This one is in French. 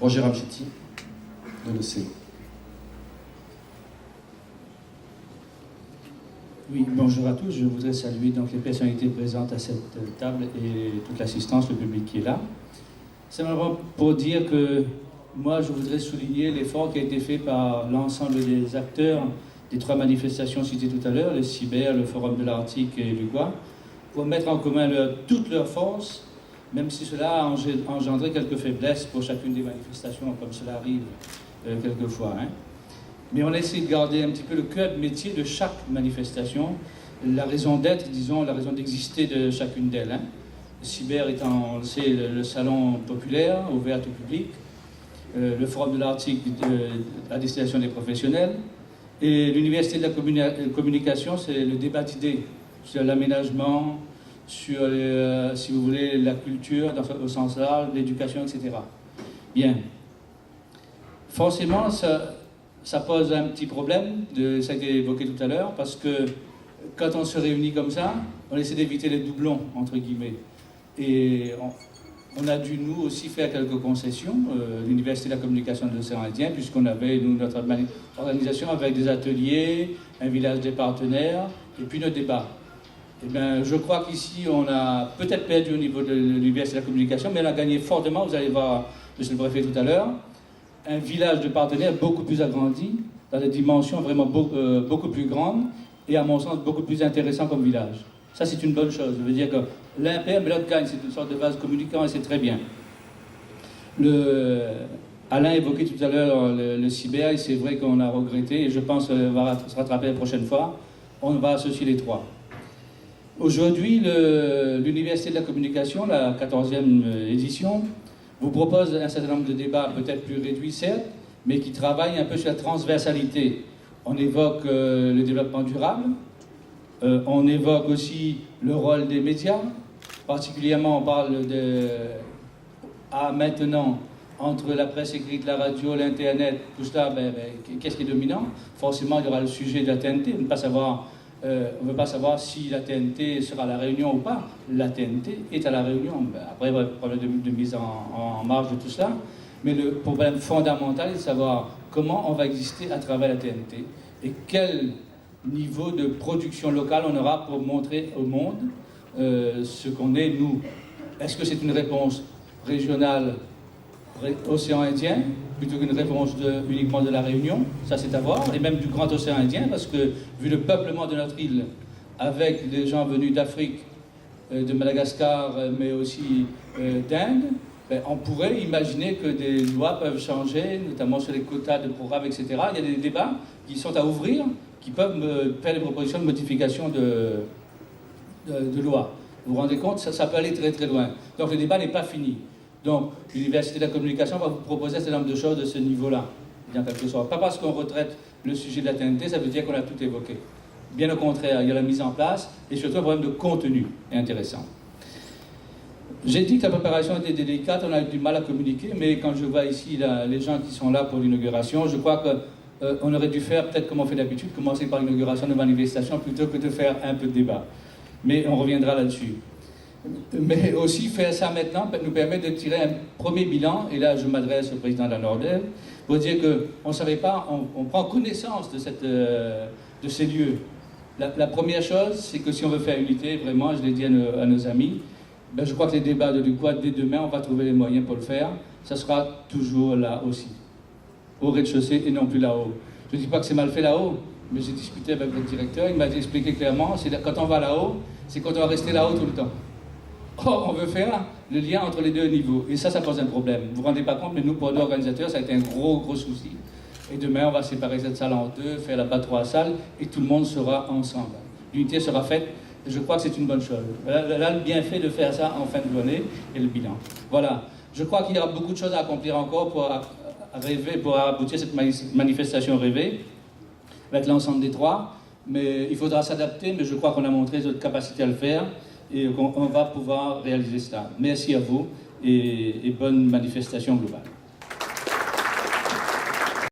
Roger Ramchetti, de l'OCE. Oui, bonjour à tous. Je voudrais saluer donc les personnalités présentes à cette table et toute l'assistance, le public qui est là. C'est vraiment pour dire que moi, je voudrais souligner l'effort qui a été fait par l'ensemble des acteurs des 3 manifestations citées tout à l'heure, le CIBER, le Forum de l'Arctique et l'UQUA, pour mettre en commun toutes leurs forces, même si cela a engendré quelques faiblesses pour chacune des manifestations, comme cela arrive quelquefois. Mais on a essayé de garder un petit peu le cœur de métier de chaque manifestation, la raison d'être, disons, la raison d'exister de chacune d'elles. Le CIBER étant, on le sait, le salon populaire, ouvert au public, le Forum de l'Arctique à destination des professionnels, et l'Université de la communication, c'est le débat d'idées sur l'aménagement, sur, si vous voulez, la culture au sens large, l'éducation, etc. Bien. Forcément, ça pose un petit problème, ça a été évoqué tout à l'heure, parce que quand on se réunit comme ça, on essaie d'éviter les doublons, entre guillemets. Et on a dû, nous aussi, faire quelques concessions, l'Université de la communication de l'océan Indien, puisqu'on avait, nous, notre organisation avec des ateliers, un village des partenaires, et puis nos débats. Eh bien, je crois qu'ici, on a peut-être perdu au niveau de l'Université de la communication, mais on a gagné fortement, vous allez voir, monsieur le préfet, tout à l'heure, un village de partenaires beaucoup plus agrandi, dans des dimensions vraiment beaucoup plus grandes, et à mon sens, beaucoup plus intéressant comme village. Ça, c'est une bonne chose. Je veux dire que l'un perd, mais l'autre gagne. C'est une sorte de vase communicant et c'est très bien. Alain évoquait tout à l'heure le cyber, et c'est vrai qu'on a regretté, et je pense qu'on va se rattraper la prochaine fois. On va associer les 3. Aujourd'hui, l'Université de la communication, la 14e édition, vous propose un certain nombre de débats, peut-être plus réduits, certes, mais qui travaillent un peu sur la transversalité. On évoque le développement durable, on évoque aussi le rôle des médias, particulièrement on parle maintenant, entre la presse écrite, la radio, l'Internet, tout cela, qu'est-ce qui est dominant? Forcément, il y aura le sujet de la TNT, on ne veut pas savoir si la TNT sera à La Réunion ou pas. La TNT est à La Réunion. Après, il y a un problème de mise en marge de tout cela. Mais le problème fondamental est de savoir comment on va exister à travers la TNT et quel niveau de production locale on aura pour montrer au monde ce qu'on est, nous. Est-ce que c'est une réponse régionale océan Indien, plutôt qu'une réponse uniquement de la Réunion? Ça, c'est à voir, et même du grand océan Indien, parce que, vu le peuplement de notre île, avec des gens venus d'Afrique, de Madagascar, mais aussi d'Inde, on pourrait imaginer que des lois peuvent changer, notamment sur les quotas de programmes, etc. Il y a des débats qui sont à ouvrir, qui peuvent faire des propositions de modification de lois. Vous vous rendez compte? Ça peut aller très très loin. Donc le débat n'est pas fini. Donc, l'Université de la communication va vous proposer un certain nombre de choses de ce niveau-là, en quelque sorte. Pas parce qu'on retraite le sujet de la TNT, ça veut dire qu'on a tout évoqué. Bien au contraire, il y a la mise en place et surtout un problème de contenu intéressant. J'ai dit que la préparation était délicate, on a eu du mal à communiquer, mais quand je vois ici les gens qui sont là pour l'inauguration, je crois qu'on aurait dû faire, peut-être comme on fait d'habitude, commencer par l'inauguration de manifestation plutôt que de faire un peu de débat. Mais on reviendra là-dessus. Mais aussi faire ça maintenant nous permet de tirer un premier bilan, et là je m'adresse au président de la Nordel, pour dire qu'on ne savait pas, on prend connaissance de ces lieux. La première chose, c'est que si on veut faire unité, vraiment, je l'ai dit à nos amis, je crois que les débats de l'UQUA, dès demain, on va trouver les moyens pour le faire. Ça sera toujours là aussi, au rez-de-chaussée et non plus là-haut. Je ne dis pas que c'est mal fait là-haut, mais j'ai discuté avec le directeur, il m'a expliqué clairement, c'est quand on va là-haut, c'est quand on va rester là-haut tout le temps. Or, on veut faire le lien entre les 2 niveaux. Et ça pose un problème. Vous ne vous rendez pas compte, mais nous, pour nous, organisateurs, ça a été un gros souci. Et demain, on va séparer cette salle en 2, faire là-bas 3 salles, et tout le monde sera ensemble. L'unité sera faite, et je crois que c'est une bonne chose. Là, le bienfait de faire ça en fin de journée, et le bilan. Voilà. Je crois qu'il y aura beaucoup de choses à accomplir encore pour aboutir à cette manifestation rêvée, avec l'ensemble des 3. Mais il faudra s'adapter, mais je crois qu'on a montré notre capacité à le faire. Et on va pouvoir réaliser cela. Merci à vous et bonne manifestation globale.